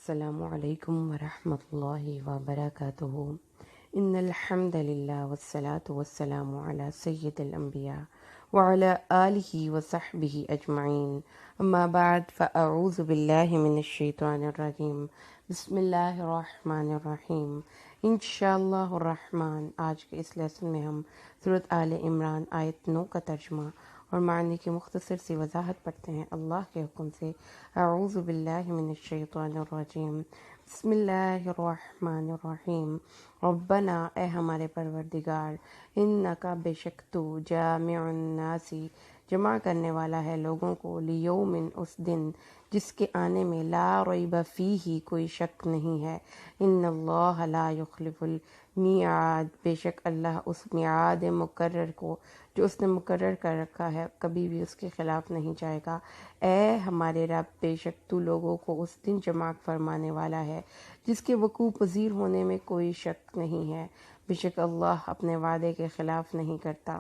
السلام علیکم ورحمۃ اللہ وبرکاتہ۔ ان الحمد للہ والصلاة والسلام علی سید الانبیاء وعلی آلہ وصحبہ اجمعین، اما بعد فاعوذ باللہ من الشیطان الرجیم، بسم اللہ الرحمن الرحیم۔ انشاءاللہ الرحمن آج کے اس لیسن میں ہم سورۃ آل عمران آیت 9 کا ترجمہ اور معنی کی مختصر سی وضاحت پڑھتے ہیں اللہ کے حکم سے۔ اعوذ باللہ من الشیطان الرجیم، بسم اللہ الرحمن الرحیم۔ ربنا، اے ہمارے پروردگار، انکا بے شک تو جامع الناس، جمع کرنے والا ہے لوگوں کو، لیومن اس دن جس کے آنے میں لا ریب فیہ کوئی شک نہیں ہے، ان اللہ لا یخلف المیعاد، بے شک اللہ اس میعاد مقرر کو جو اس نے مقرر کر رکھا ہے کبھی بھی اس کے خلاف نہیں جائے گا۔ اے ہمارے رب، بے شک تو لوگوں کو اس دن جمع فرمانے والا ہے جس کے وقوع پذیر ہونے میں کوئی شک نہیں ہے، بے شک اللہ اپنے وعدے کے خلاف نہیں کرتا۔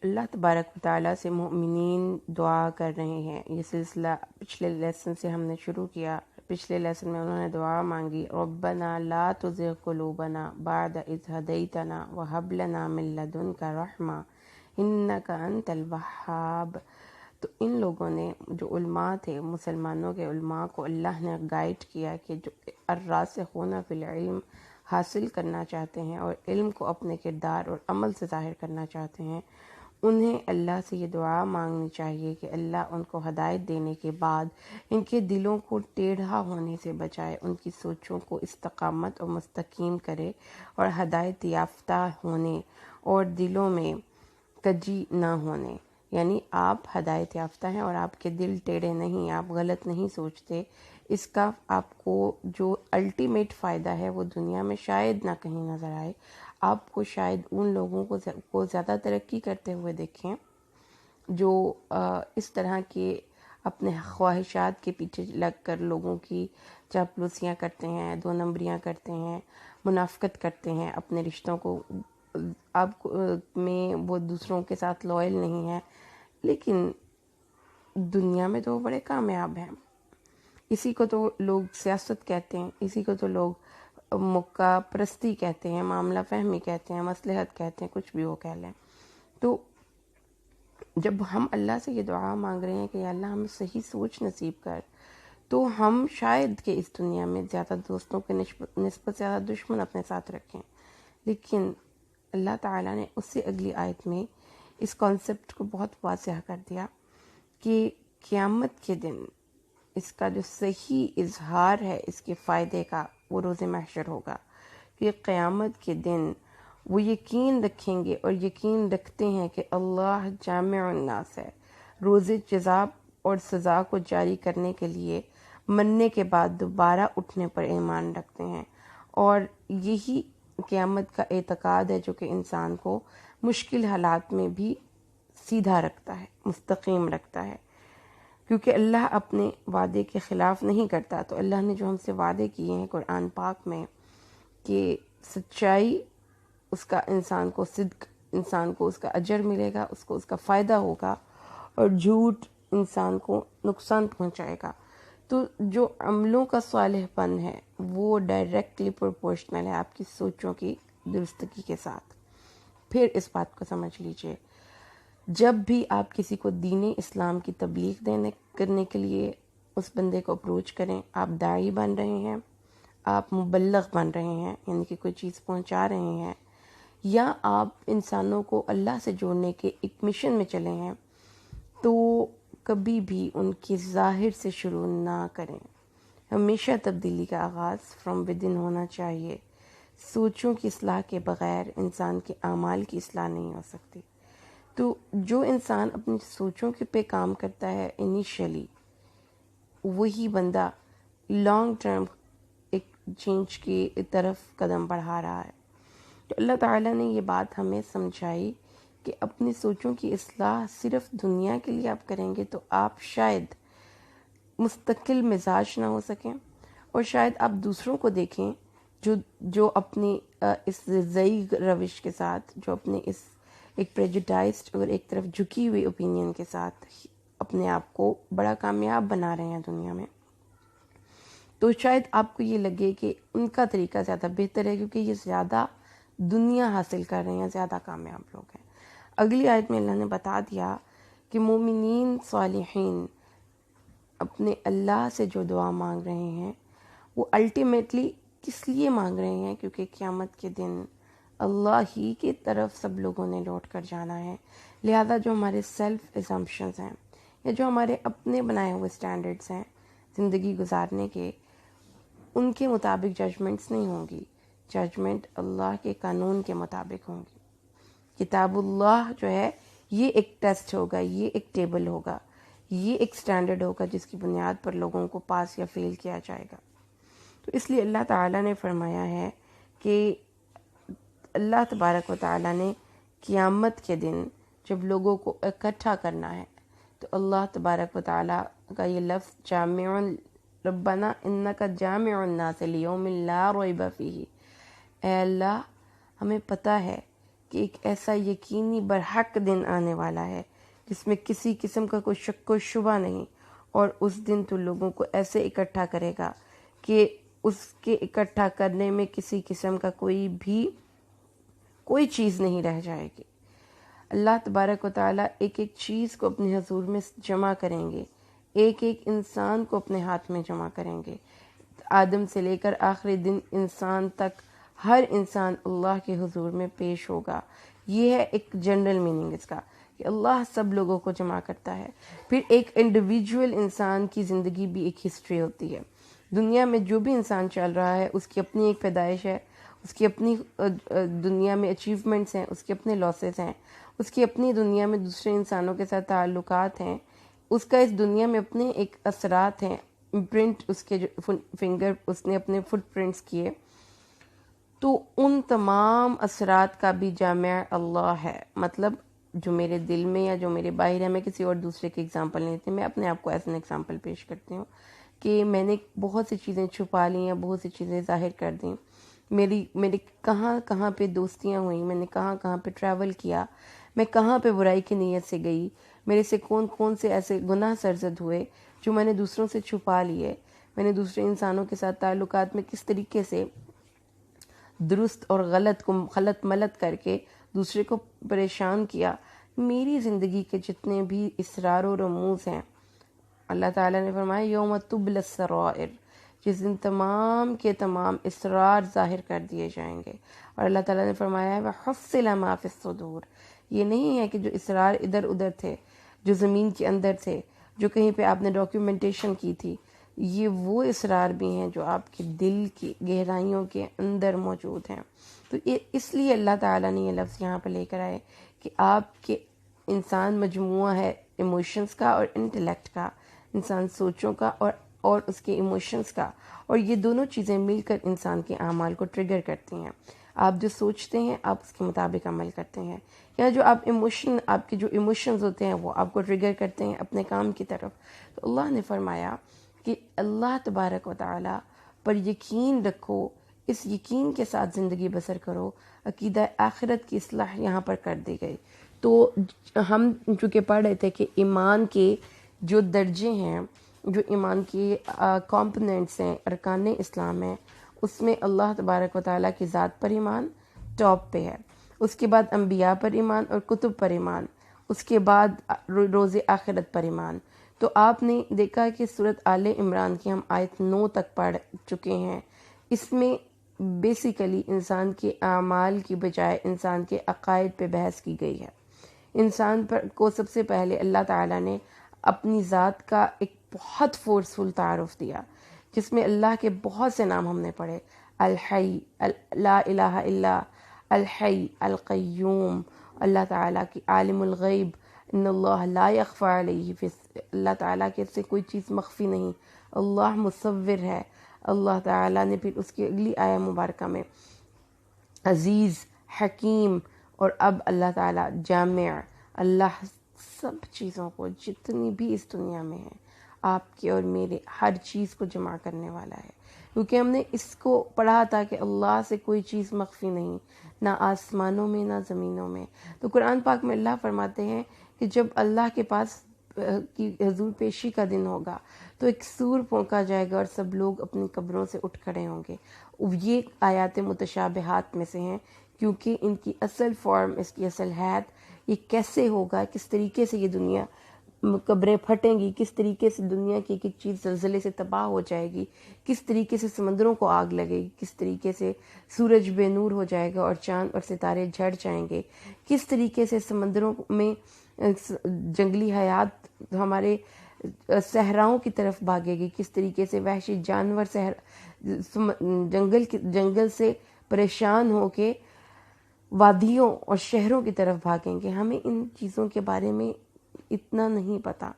اللہ تبارک و تعالیٰ سے مومنین دعا کر رہے ہیں۔ یہ سلسلہ پچھلے لیسن سے ہم نے شروع کیا۔ پچھلے لیسن میں انہوں نے دعا مانگی، ربنا لا تزغ قلوبنا بعد اذ ہدیتنا وہب لنا من لدنک رحمہ انک انت الوہاب۔ تو ان لوگوں نے، جو علماء تھے، مسلمانوں کے علماء کو اللہ نے گائیڈ کیا کہ جو الراسخون فی العلم حاصل کرنا چاہتے ہیں اور علم کو اپنے کردار اور عمل سے ظاہر کرنا چاہتے ہیں، انہیں اللہ سے یہ دعا مانگنی چاہیے کہ اللہ ان کو ہدایت دینے کے بعد ان کے دلوں کو ٹیڑھا ہونے سے بچائے، ان کی سوچوں کو استقامت اور مستقیم کرے اور ہدایت یافتہ ہونے اور دلوں میں کجی نہ ہونے۔ یعنی آپ ہدایت یافتہ ہیں اور آپ کے دل ٹیڑھے نہیں، آپ غلط نہیں سوچتے، اس کا آپ کو جو الٹیمیٹ فائدہ ہے وہ دنیا میں شاید نہ کہیں نظر آئے۔ آپ کو شاید ان لوگوں کو زیادہ ترقی کرتے ہوئے دیکھیں جو اس طرح کے اپنے خواہشات کے پیچھے لگ کر لوگوں کی چاپلوسیاں کرتے ہیں، دو نمبریاں کرتے ہیں، منافقت کرتے ہیں، اپنے رشتوں کو آپ میں وہ دوسروں کے ساتھ لائل نہیں ہیں، لیکن دنیا میں تو وہ بڑے کامیاب ہیں۔ اسی کو تو لوگ سیاست کہتے ہیں، اسی کو تو لوگ مکہ پرستی کہتے ہیں، معاملہ فہمی کہتے ہیں، مصلحت کہتے ہیں، کچھ بھی وہ کہہ لیں۔ تو جب ہم اللہ سے یہ دعا مانگ رہے ہیں کہ یا اللہ ہمیں صحیح سوچ نصیب کر، تو ہم شاید کہ اس دنیا میں زیادہ دوستوں کے نسبت زیادہ دشمن اپنے ساتھ رکھیں، لیکن اللہ تعالیٰ نے اس سے اگلی آیت میں اس کانسیپٹ کو بہت واضح کر دیا کہ قیامت کے دن اس کا جو صحیح اظہار ہے اس کے فائدے کا وہ روز محشر ہوگا، کہ قیامت کے دن وہ یقین رکھیں گے اور یقین رکھتے ہیں کہ اللہ جامع الناس ہے، روز جزا اور سزا کو جاری کرنے کے لیے مرنے کے بعد دوبارہ اٹھنے پر ایمان رکھتے ہیں، اور یہی قیامت کا اعتقاد ہے جو کہ انسان کو مشکل حالات میں بھی سیدھا رکھتا ہے، مستقیم رکھتا ہے، کیونکہ اللہ اپنے وعدے کے خلاف نہیں کرتا۔ تو اللہ نے جو ہم سے وعدے کیے ہیں قرآن پاک میں کہ سچائی اس کا انسان کو صدق، انسان کو اس کا اجر ملے گا، اس کو اس کا فائدہ ہوگا، اور جھوٹ انسان کو نقصان پہنچائے گا۔ تو جو عملوں کا صالح پن ہے وہ ڈائریکٹلی پروپورشنل ہے آپ کی سوچوں کی درستگی کے ساتھ۔ پھر اس بات کو سمجھ لیجئے، جب بھی آپ کسی کو دین اسلام کی تبلیغ کرنے کے لیے اس بندے کو اپروچ کریں، آپ داعی بن رہے ہیں، آپ مبلغ بن رہے ہیں، یعنی کہ کوئی چیز پہنچا رہے ہیں، یا آپ انسانوں کو اللہ سے جوڑنے کے ایک مشن میں چلے ہیں، تو کبھی بھی ان کی ظاہر سے شروع نہ کریں۔ ہمیشہ تبدیلی کا آغاز فرام ودن ہونا چاہیے۔ سوچوں کی اصلاح کے بغیر انسان کے اعمال کی اصلاح نہیں ہو سکتی۔ تو جو انسان اپنی سوچوں کے پہ کام کرتا ہے انیشلی، وہی بندہ لانگ ٹرم ایک چینج کی طرف قدم بڑھا رہا ہے۔ تو اللہ تعالیٰ نے یہ بات ہمیں سمجھائی کہ اپنی سوچوں کی اصلاح صرف دنیا کے لیے آپ کریں گے تو آپ شاید مستقل مزاج نہ ہو سکیں، اور شاید آپ دوسروں کو دیکھیں جو اپنی اس ضعیف روش کے ساتھ، جو اپنے اس ایک پریجوڈائزڈ اور ایک طرف جھکی ہوئی اوپینین کے ساتھ اپنے آپ کو بڑا کامیاب بنا رہے ہیں دنیا میں، تو شاید آپ کو یہ لگے کہ ان کا طریقہ زیادہ بہتر ہے کیونکہ یہ زیادہ دنیا حاصل کر رہے ہیں، زیادہ کامیاب لوگ ہیں۔ اگلی آیت میں اللہ نے بتا دیا کہ مومنین صالحین اپنے اللہ سے جو دعا مانگ رہے ہیں وہ الٹیمیٹلی کس لیے مانگ رہے ہیں، کیونکہ قیامت کے دن اللہ ہی کی طرف سب لوگوں نے لوٹ کر جانا ہے، لہذا جو ہمارے سیلف ایزمپشنز ہیں یا جو ہمارے اپنے بنائے ہوئے سٹینڈرڈز ہیں زندگی گزارنے کے، ان کے مطابق ججمنٹس نہیں ہوں گی، ججمنٹ اللہ کے قانون کے مطابق ہوں گی۔ کتاب اللہ جو ہے یہ ایک ٹیسٹ ہوگا، یہ ایک ٹیبل ہوگا، یہ ایک سٹینڈرڈ ہوگا جس کی بنیاد پر لوگوں کو پاس یا فیل کیا جائے گا۔ تو اس لیے اللہ تعالیٰ نے فرمایا ہے کہ اللہ تبارک و تعالیٰ نے قیامت کے دن جب لوگوں کو اکٹھا کرنا ہے تو اللہ تبارک و تعالیٰ کا یہ لفظ جامع ربنا انک جامع الناس لیوم لا ریب فیہ، اے اللہ ہمیں پتہ ہے کہ ایک ایسا یقینی برحق دن آنے والا ہے جس میں کسی قسم کا کوئی شک و شبہ نہیں، اور اس دن تو لوگوں کو ایسے اکٹھا کرے گا کہ اس کے اکٹھا کرنے میں کسی قسم کا کوئی چیز نہیں رہ جائے گی۔ اللہ تبارک و تعالیٰ ایک ایک چیز کو اپنے حضور میں جمع کریں گے، ایک ایک انسان کو اپنے ہاتھ میں جمع کریں گے، آدم سے لے کر آخری دن انسان تک ہر انسان اللہ کے حضور میں پیش ہوگا۔ یہ ہے ایک جنرل میننگ اس کا کہ اللہ سب لوگوں کو جمع کرتا ہے۔ پھر ایک انڈیویجول انسان کی زندگی بھی ایک ہسٹری ہوتی ہے، دنیا میں جو بھی انسان چل رہا ہے اس کی اپنی ایک پیدائش ہے، اس کی اپنی دنیا میں اچیومنٹس ہیں، اس کے اپنے لاسز ہیں، اس کی اپنی دنیا میں دوسرے انسانوں کے ساتھ تعلقات ہیں، اس کا اس دنیا میں اپنے ایک اثرات ہیں، امپرنٹ اس کے جو فنگر اس نے اپنے فٹ پرنٹس کیے، تو ان تمام اثرات کا بھی جامع اللہ ہے۔ مطلب جو میرے دل میں یا جو میرے باہر ہے، میں کسی اور دوسرے کی اگزامپل نہیں دیتی، میں اپنے آپ کو ایز این ایگزامپل پیش کرتی ہوں کہ میں نے بہت سی چیزیں چھپا لی ہیں، بہت سی چیزیں ظاہر کر دیں، میری کہاں پہ دوستیاں ہوئیں، میں نے کہاں پہ ٹریول کیا، میں کہاں پہ برائی کی نیت سے گئی، میرے سے کون سے ایسے گناہ سرزد ہوئے جو میں نے دوسروں سے چھپا لیے، میں نے دوسرے انسانوں کے ساتھ تعلقات میں کس طریقے سے درست اور غلط کو خلط ملط کر کے دوسرے کو پریشان کیا۔ میری زندگی کے جتنے بھی اسرار و رموز ہیں، اللہ تعالیٰ نے فرمایا یوم تبلی السرائر، جس دن تمام کے تمام اسرار ظاہر کر دیے جائیں گے، اور اللہ تعالیٰ نے فرمایا ہے وَحُصِّلَ مَا فِي الصُّدُورِ، یہ نہیں ہے کہ جو اسرار ادھر ادھر تھے، جو زمین کے اندر تھے، جو کہیں پہ آپ نے ڈاکیومنٹیشن کی تھی، یہ وہ اسرار بھی ہیں جو آپ کے دل کی گہرائیوں کے اندر موجود ہیں۔ تو اس لیے اللہ تعالیٰ نے یہ لفظ یہاں پہ لے کر آئے کہ آپ کے انسان مجموعہ ہے ایموشنز کا اور انٹلیکٹ کا، انسان سوچوں کا اور اس کے ایموشنز کا، اور یہ دونوں چیزیں مل کر انسان کے اعمال کو ٹریگر کرتی ہیں۔ آپ جو سوچتے ہیں آپ اس کے مطابق عمل کرتے ہیں، یا جو آپ کے جو ایموشنز ہوتے ہیں وہ آپ کو ٹریگر کرتے ہیں اپنے کام کی طرف۔ تو اللہ نے فرمایا کہ اللہ تبارک و تعالی پر یقین رکھو، اس یقین کے ساتھ زندگی بسر کرو۔ عقیدہ آخرت کی اصلاح یہاں پر کر دی گئی۔ تو ہم چونکہ پڑھ رہے تھے کہ ایمان کے جو درجے ہیں، جو ایمان کے کمپوننٹس ہیں، ارکان اسلام ہیں، اس میں اللہ تبارک و تعالیٰ کی ذات پر ایمان ٹاپ پہ ہے، اس کے بعد انبیاء پر ایمان اور کتب پر ایمان، اس کے بعد روز آخرت پر ایمان۔ تو آپ نے دیکھا کہ سورۃ آل عمران کی ہم آیت 9 تک پڑھ چکے ہیں، اس میں بیسیکلی انسان کے اعمال کی بجائے انسان کے عقائد پہ بحث کی گئی ہے۔ انسان پر کو سب سے پہلے اللہ تعالیٰ نے اپنی ذات کا ایک بہت فورسفل تعارف دیا، جس میں اللہ کے بہت سے نام ہم نے پڑھے، الحی، لا الہ الا، الحی، القیوم، اللہ تعالیٰ کی عالم الغیب، ان اللہ لا یخفی علیہ، اللہ تعالیٰ کے سے کوئی چیز مخفی نہیں، اللہ مصور ہے۔ اللہ تعالیٰ نے پھر اس کی اگلی آیہ مبارکہ میں عزیز، حکیم، اور اب اللہ تعالیٰ جامع، اللہ سب چیزوں کو جتنی بھی اس دنیا میں ہیں، آپ کے اور میرے ہر چیز کو جمع کرنے والا ہے، کیونکہ ہم نے اس کو پڑھا تھا کہ اللہ سے کوئی چیز مخفی نہیں، نہ آسمانوں میں نہ زمینوں میں۔ تو قرآن پاک میں اللہ فرماتے ہیں کہ جب اللہ کے پاس کی حضور پیشی کا دن ہوگا تو ایک سور پھونکا جائے گا اور سب لوگ اپنی قبروں سے اٹھ کھڑے ہوں گے. یہ آیات متشابہات میں سے ہیں کیونکہ ان کی اصل فارم، اس کی اصل حیت، یہ کیسے ہوگا، کس طریقے سے یہ دنیا قبریں پھٹیں گی، کس طریقے سے دنیا کی ایک ایک چیز زلزلے سے تباہ ہو جائے گی، کس طریقے سے سمندروں کو آگ لگے گی، کس طریقے سے سورج بے نور ہو جائے گا اور چاند اور ستارے جھڑ جائیں گے، کس طریقے سے سمندروں میں جنگلی حیات ہمارے صحراؤں کی طرف بھاگے گی، کس طریقے سے وحشی جانور جنگل سے پریشان ہو کے وادیوں اور شہروں کی طرف بھاگیں گے. ہمیں ان چیزوں کے بارے میں اتنا نہیں پتا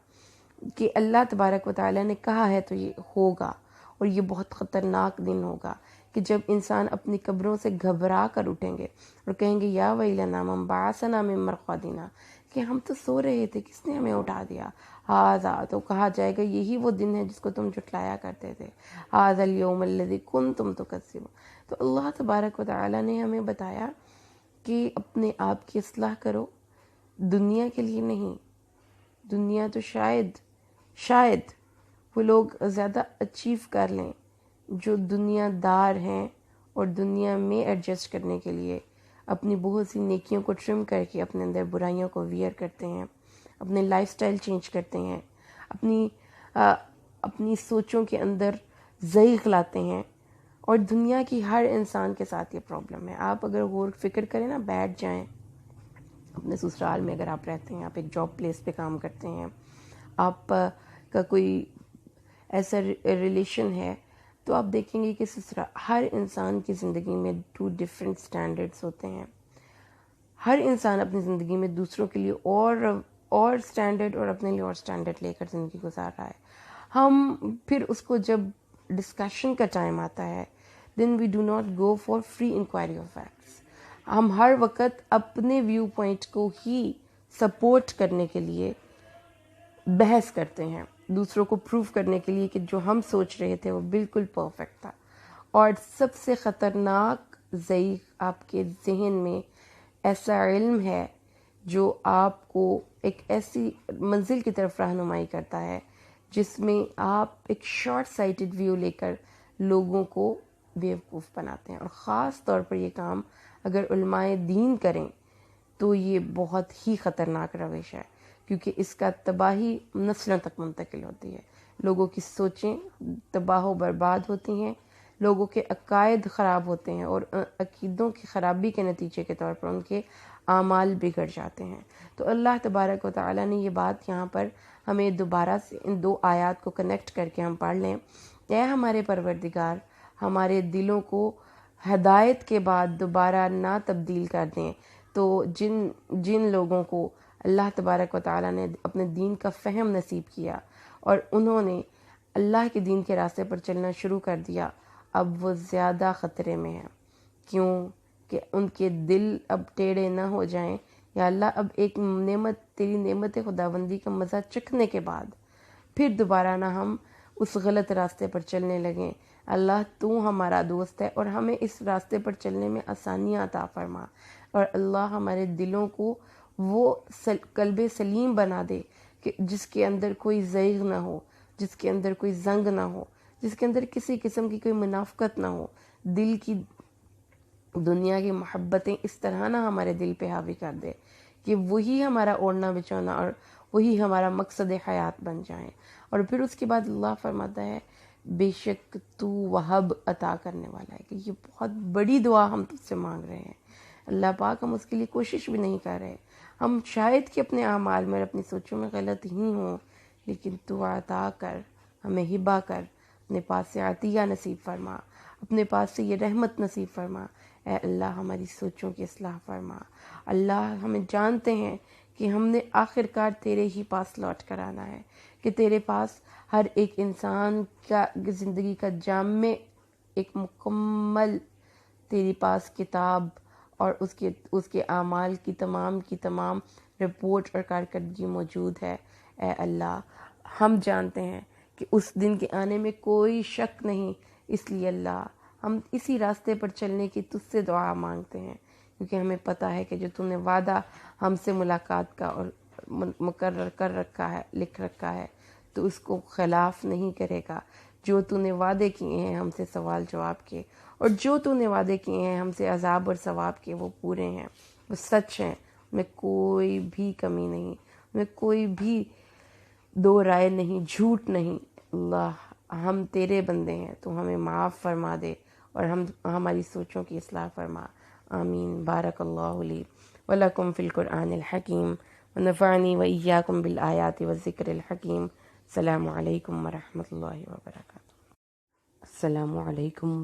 کہ اللہ تبارک و تعالیٰ نے کہا ہے تو یہ ہوگا، اور یہ بہت خطرناک دن ہوگا کہ جب انسان اپنی قبروں سے گھبرا کر اٹھیں گے اور کہیں گے یا ویلنا من بعثنا من مرقدنا، کہ ہم تو سو رہے تھے، کس نے ہمیں اٹھا دیا. ھذا، تو کہا جائے گا یہی وہ دن ہے جس کو تم جھٹلایا کرتے تھے. ھذا الیوم الذی کنتم تکذبون. تو اللہ تبارک و تعالیٰ نے ہمیں بتایا کہ اپنے آپ کی اصلاح کرو، دنیا کے لیے نہیں. دنیا تو شاید وہ لوگ زیادہ اچیو کر لیں جو دنیا دار ہیں اور دنیا میں ایڈجسٹ کرنے کے لیے اپنی بہت سی نیکیوں کو ٹرم کر کے اپنے اندر برائیوں کو ویئر کرتے ہیں، اپنے لائف سٹائل چینج کرتے ہیں، اپنی سوچوں کے اندر ضعیف لاتے ہیں. اور دنیا کی ہر انسان کے ساتھ یہ پرابلم ہے. آپ اگر غور فکر کریں نا، بیٹھ جائیں اپنے سسرال میں، اگر آپ رہتے ہیں، آپ ایک جاب پلیس پہ کام کرتے ہیں، آپ کا کوئی ایسا ریلیشن ہے، تو آپ دیکھیں گے کہ ہر انسان کی زندگی میں 2 ڈفرینٹ سٹینڈرڈز ہوتے ہیں. ہر انسان اپنی زندگی میں دوسروں کے لیے اور سٹینڈرڈ اور اپنے لیے اور سٹینڈرڈ لے کر زندگی گزار رہا ہے. ہم پھر اس کو جب ڈسکشن کا ٹائم آتا ہے دین we do not go for free inquiry of facts. ہم ہر وقت اپنے ویو پوائنٹ کو ہی سپورٹ کرنے کے لیے بحث کرتے ہیں، دوسروں کو پروف کرنے کے لیے کہ جو ہم سوچ رہے تھے وہ بالکل پرفیکٹ تھا. اور سب سے خطرناک ضعیف آپ کے ذہن میں ایسا علم ہے جو آپ کو ایک ایسی منزل کی طرف رہنمائی کرتا ہے جس میں آپ ایک شارٹ سائٹڈ ویو لے کر لوگوں کو بیوقوف بناتے ہیں. اور خاص طور پر یہ کام اگر علماء دین کریں تو یہ بہت ہی خطرناک روش ہے، کیونکہ اس کا تباہی نسلوں تک منتقل ہوتی ہے. لوگوں کی سوچیں تباہ و برباد ہوتی ہیں، لوگوں کے عقائد خراب ہوتے ہیں، اور عقیدوں کی خرابی کے نتیجے کے طور پر ان کے اعمال بگڑ جاتے ہیں. تو اللہ تبارک و تعالیٰ نے یہ بات یہاں پر ہمیں دوبارہ سے ان 2 آیات کو کنیکٹ کر کے ہم پڑھ لیں. اے ہمارے پروردگار، ہمارے دلوں کو ہدایت کے بعد دوبارہ نہ تبدیل کر دیں. تو جن لوگوں کو اللہ تبارک و تعالیٰ نے اپنے دین کا فہم نصیب کیا اور انہوں نے اللہ کے دین کے راستے پر چلنا شروع کر دیا، اب وہ زیادہ خطرے میں ہیں. کیوں کہ ان کے دل اب ٹیڑھے نہ ہو جائیں. یا اللہ، اب ایک تیری نعمت خداوندی کا مزہ چکھنے کے بعد پھر دوبارہ نہ ہم اس غلط راستے پر چلنے لگیں. اللہ تو ہمارا دوست ہے اور ہمیں اس راستے پر چلنے میں آسانیاں عطا فرما. اور اللہ ہمارے دلوں کو وہ قلب سلیم بنا دے کہ جس کے اندر کوئی زیغ نہ ہو، جس کے اندر کوئی زنگ نہ ہو، جس کے اندر کسی قسم کی کوئی منافقت نہ ہو. دل کی دنیا کی محبتیں اس طرح نہ ہمارے دل پہ حاوی کر دے کہ وہی ہمارا اوڑھنا بچھونا اور وہی ہمارا مقصد حیات بن جائیں. اور پھر اس کے بعد اللہ فرماتا ہے بے شک تو وہب عطا کرنے والا ہے، کہ یہ بہت بڑی دعا ہم تجھ سے مانگ رہے ہیں. اللہ پاک، ہم اس کے لیے کوشش بھی نہیں کر رہے، ہم شاید کہ اپنے اعمال میں اور اپنی سوچوں میں غلط ہی ہوں، لیکن تو عطا کر، ہمیں ہبہ کر، اپنے پاس سے عطیہ نصیب فرما، اپنے پاس سے یہ رحمت نصیب فرما. اے اللہ ہماری سوچوں کی اصلاح فرما. اللہ ہمیں جانتے ہیں کہ ہم نے آخر کار تیرے ہی پاس لوٹ کر آنا ہے، کہ تیرے پاس ہر ایک انسان کا زندگی کا جامع ایک مکمل تیری پاس کتاب اور اس کے اعمال کی تمام رپورٹ اور کارکردگی موجود ہے. اے اللہ، ہم جانتے ہیں کہ اس دن کے آنے میں کوئی شک نہیں، اس لیے اللہ ہم اسی راستے پر چلنے کی تجھ سے دعا مانگتے ہیں، کیونکہ ہمیں پتہ ہے کہ جو تم نے وعدہ ہم سے ملاقات کا اور مقرر کر رکھا ہے، لکھ رکھا ہے، تو اس کو خلاف نہیں کرے گا۔ جو تو نے وعدے کیے ہیں ہم سے سوال جواب کے، اور جو تو نے وعدے کیے ہیں ہم سے عذاب اور ثواب کے، وہ پورے ہیں، وہ سچ ہیں، ان میں کوئی بھی کمی نہیں، ان میں کوئی بھی دو رائے نہیں، جھوٹ نہیں۔ اللہ، ہم تیرے بندے ہیں، تو ہمیں معاف فرما دے اور ہماری سوچوں کی اصلاح فرما۔ آمین۔ بارک اللہ لی ولکم فی القرآن الحکیم ونفعنی وإیاکم بالآیات والذکر الحکیم۔ السلام علیکم ورحمۃ اللہ وبرکاتہ۔ السلام علیکم۔